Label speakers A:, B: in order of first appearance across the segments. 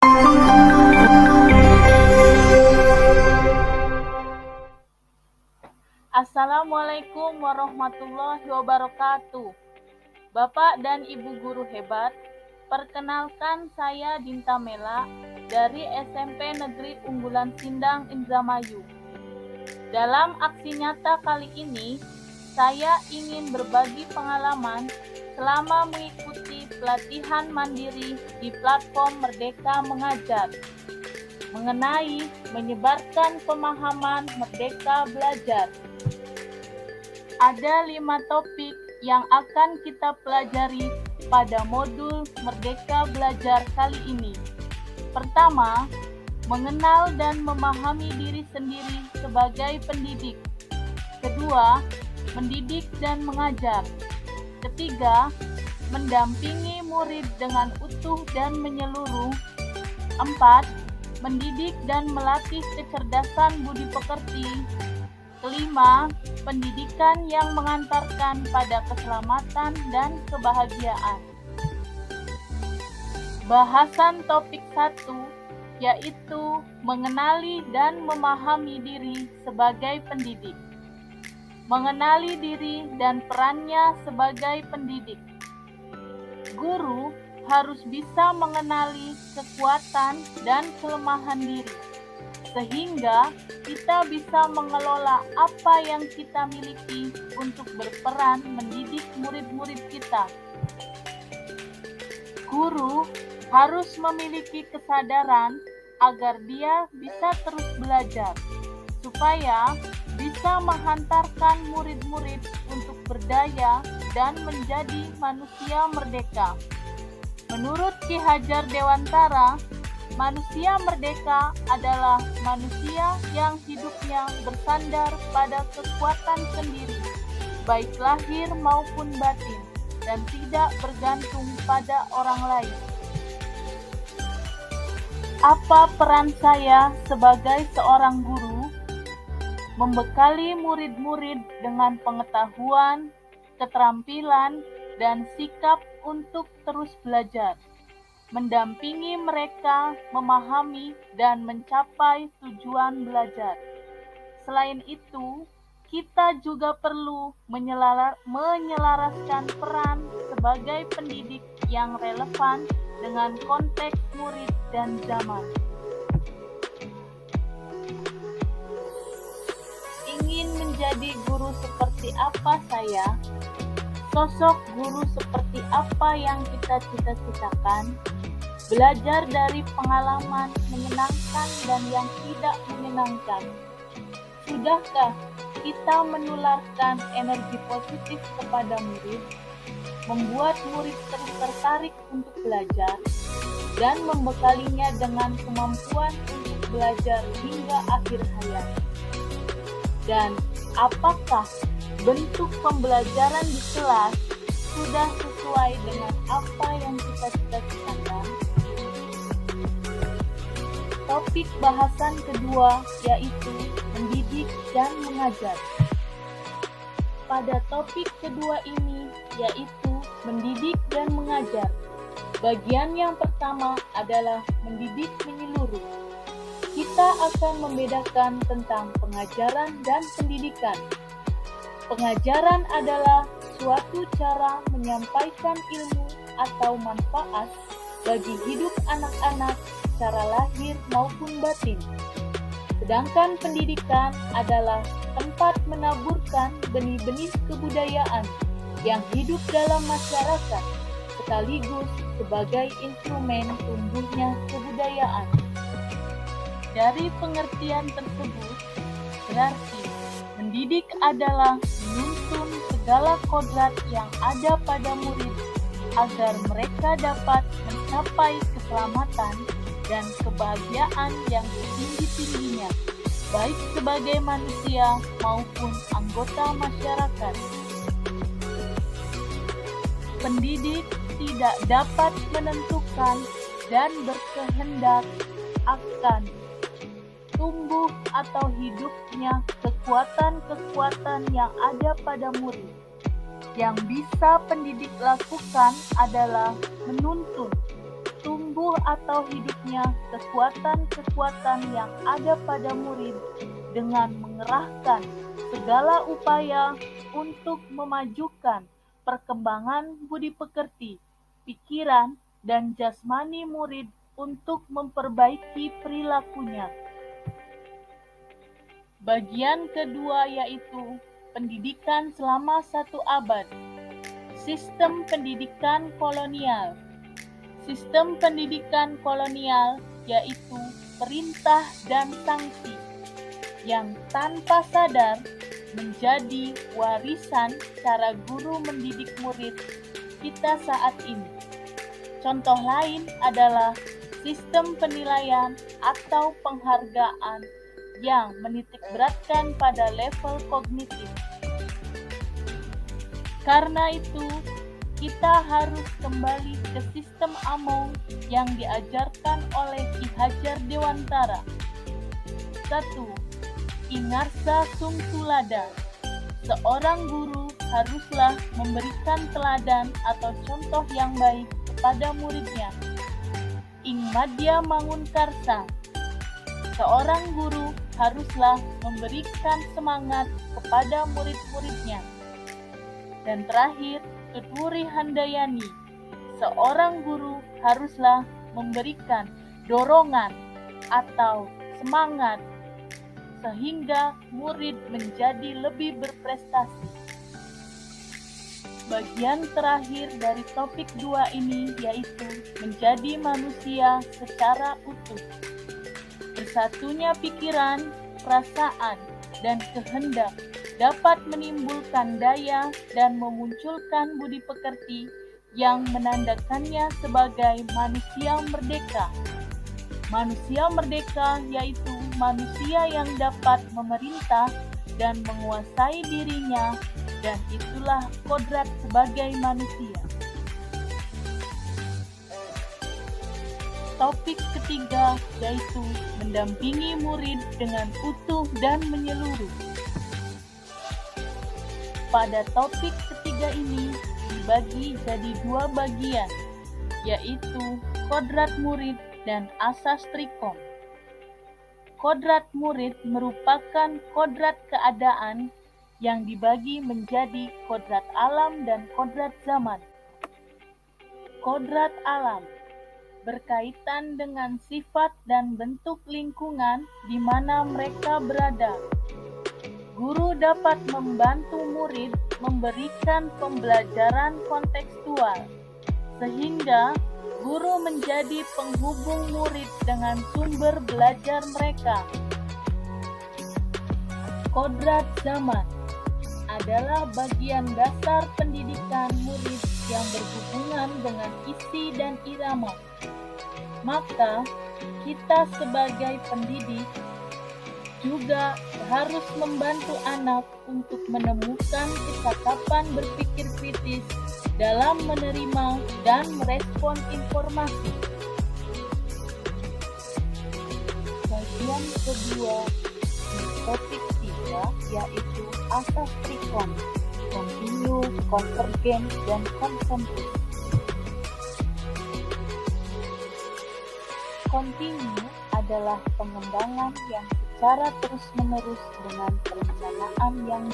A: Assalamualaikum warahmatullahi wabarakatuh. Bapak dan Ibu guru hebat, perkenalkan saya Dinta Mela dari SMP Negeri Unggulan Sindang Indramayu. Dalam aksi nyata kali ini, saya ingin berbagi pengalaman selama mengikuti pelatihan mandiri di platform Merdeka Mengajar mengenai menyebarkan pemahaman Merdeka Belajar. Ada 5 topik yang akan kita pelajari pada modul Merdeka Belajar kali ini. Pertama, mengenal dan memahami diri sendiri sebagai pendidik. Kedua, mendidik dan mengajar. Ketiga, mendampingi murid dengan utuh dan menyeluruh. 4. Mendidik dan melatih kecerdasan budi pekerti. Kelima, pendidikan yang mengantarkan pada keselamatan dan kebahagiaan. Bahasan topik 1 yaitu mengenali dan memahami diri sebagai pendidik. Mengenali diri dan perannya sebagai pendidik. Guru harus bisa mengenali kekuatan dan kelemahan diri, sehingga kita bisa mengelola apa yang kita miliki untuk berperan mendidik murid-murid kita. Guru harus memiliki kesadaran agar dia bisa terus belajar, supaya bisa menghantarkan murid-murid untuk berdaya dan menjadi manusia merdeka. Menurut Ki Hajar Dewantara, manusia merdeka adalah manusia yang hidupnya bersandar pada kekuatan sendiri, baik lahir maupun batin, dan tidak bergantung pada orang lain. Apa peran saya sebagai seorang guru? Membekali murid-murid dengan pengetahuan, keterampilan, dan sikap untuk terus belajar, mendampingi mereka memahami dan mencapai tujuan belajar. Selain itu, kita juga perlu menyelaraskan peran sebagai pendidik yang relevan dengan konteks murid dan zaman. Ingin menjadi guru seperti apa saya? Sosok guru seperti apa yang kita cita-citakan? Belajar dari pengalaman menyenangkan dan yang tidak menyenangkan. Sudahkah kita menularkan energi positif kepada murid, membuat murid terus tertarik untuk belajar, dan membekalinya dengan kemampuan untuk belajar hingga akhir hayat? Dan apakah bentuk pembelajaran di kelas sudah sesuai dengan apa yang kita cita-citakan? Topik bahasan kedua yaitu mendidik dan mengajar. Pada topik kedua ini yaitu mendidik dan mengajar. Bagian yang pertama adalah mendidik menyeluruh. Kita akan membedakan tentang pengajaran dan pendidikan. Pengajaran adalah suatu cara menyampaikan ilmu atau manfaat bagi hidup anak-anak secara lahir maupun batin. Sedangkan pendidikan adalah tempat menaburkan benih-benih kebudayaan yang hidup dalam masyarakat, sekaligus sebagai instrumen tumbuhnya kebudayaan. Dari pengertian tersebut, berarti mendidik adalah menuntun segala kodrat yang ada pada murid agar mereka dapat mencapai keselamatan dan kebahagiaan yang setinggi-tingginya, baik sebagai manusia maupun anggota masyarakat. Pendidik tidak dapat menentukan dan berkehendak akan tumbuh atau hidupnya kekuatan-kekuatan yang ada pada murid. Yang bisa pendidik lakukan adalah menuntun, tumbuh tumbuh atau hidupnya kekuatan-kekuatan yang ada pada murid dengan mengerahkan segala upaya untuk memajukan perkembangan budi pekerti, pikiran, dan jasmani murid untuk memperbaiki perilakunya. Bagian kedua yaitu pendidikan selama 1 abad. Sistem pendidikan kolonial. Sistem pendidikan kolonial yaitu perintah dan sanksi yang tanpa sadar menjadi warisan cara guru mendidik murid kita saat ini. Contoh lain adalah sistem penilaian atau penghargaan yang menitikberatkan pada level kognitif. Karena itu, kita harus kembali ke sistem Among yang diajarkan oleh Ki Hajar Dewantara. 1. Ingarsa sung tulada. Seorang guru haruslah memberikan teladan atau contoh yang baik kepada muridnya. Ing madya mangun karsa. Seorang guru haruslah memberikan semangat kepada murid-muridnya. Dan terakhir, Tutwuri Handayani. Seorang guru haruslah memberikan dorongan atau semangat sehingga murid menjadi lebih berprestasi. Bagian terakhir dari topik 2 ini yaitu menjadi manusia secara utuh. Bersatunya pikiran, perasaan, dan kehendak dapat menimbulkan daya dan memunculkan budi pekerti yang menandakannya sebagai manusia merdeka. Manusia merdeka yaitu manusia yang dapat memerintah dan menguasai dirinya, dan itulah kodrat sebagai manusia. Topik ketiga yaitu mendampingi murid dengan utuh dan menyeluruh. Pada topik ketiga ini dibagi jadi 2 bagian, yaitu kodrat murid dan asas Trikon. Kodrat murid merupakan kodrat keadaan yang dibagi menjadi kodrat alam dan kodrat zaman. Kodrat alam berkaitan dengan sifat dan bentuk lingkungan di mana mereka berada. Guru dapat membantu murid memberikan pembelajaran kontekstual, sehingga guru menjadi penghubung murid dengan sumber belajar mereka. Kodrat zaman adalah bagian dasar pendidikan murid yang berhubungan dengan isi dan irama. Maka, kita sebagai pendidik juga harus membantu anak untuk menemukan kecakapan berpikir kritis dalam menerima dan merespon informasi. Bagian kedua di topik 3 yaitu asas Trikon, kontinu, konvergen, dan konsentris. Kontinu adalah pengembangan yang secara terus-menerus dengan perencanaan yang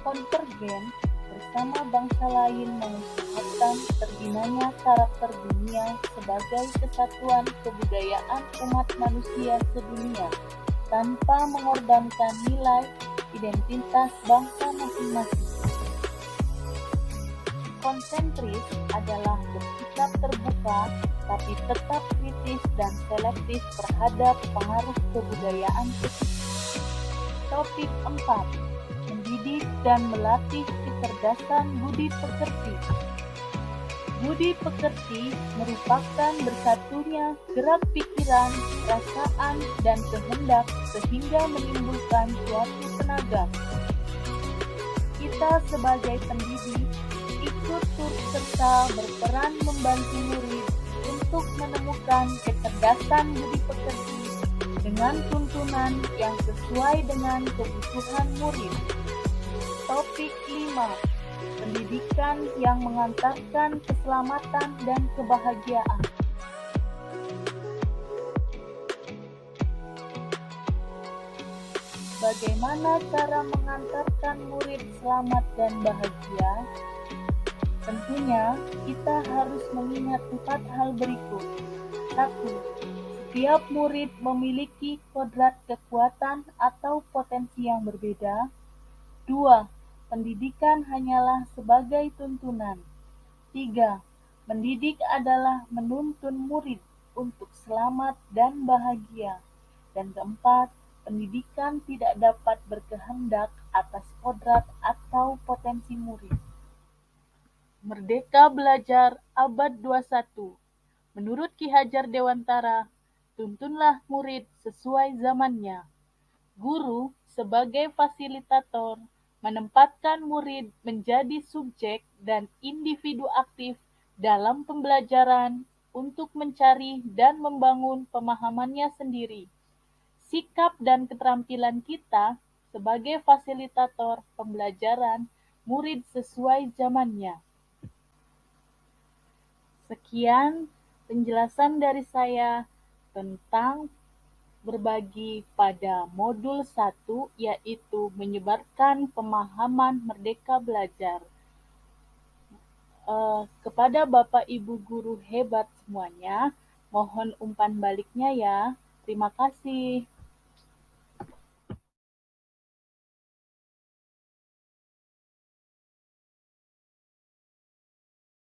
A: konvergen bersama bangsa lain mengusahakan terbinanya karakter dunia sebagai kesatuan kebudayaan umat manusia sedunia tanpa mengorbankan nilai identitas bangsa masing-masing. Konsentris adalah bersikap terbuka tapi tetap kritis dan selektif terhadap pengaruh kebudayaan tersebut. Topik 4. Mendidik dan melatih kecerdasan budi pekerti. Budi pekerti merupakan bersatunya gerak pikiran, perasaan, dan kehendak sehingga menimbulkan suatu tenaga. Kita sebagai pendidik ikut turut serta berperan membantu murid untuk menemukan kecerdasan budi pekerti dengan tuntunan yang sesuai dengan kebutuhan murid. Topik 5. Pendidikan yang mengantarkan keselamatan dan kebahagiaan. bagaimana cara mengantarkan murid selamat dan bahagia? Tentunya, kita harus mengingat 4 hal berikut. 1. Setiap murid memiliki kodrat kekuatan atau potensi yang berbeda. 2. Pendidikan hanyalah sebagai tuntunan. 3. Mendidik adalah menuntun murid untuk selamat dan bahagia. Dan keempat, pendidikan tidak dapat berkehendak atas kodrat atau potensi murid. Merdeka Belajar Abad 21. Menurut Ki Hajar Dewantara, tuntunlah murid sesuai zamannya. Guru sebagai fasilitator menempatkan murid menjadi subjek dan individu aktif dalam pembelajaran untuk mencari dan membangun pemahamannya sendiri. Sikap dan keterampilan kita sebagai fasilitator pembelajaran murid sesuai zamannya. Sekian penjelasan dari saya tentang berbagi pada modul 1, yaitu menyebarkan pemahaman merdeka belajar. Kepada Bapak Ibu guru hebat semuanya, mohon umpan baliknya ya. Terima kasih.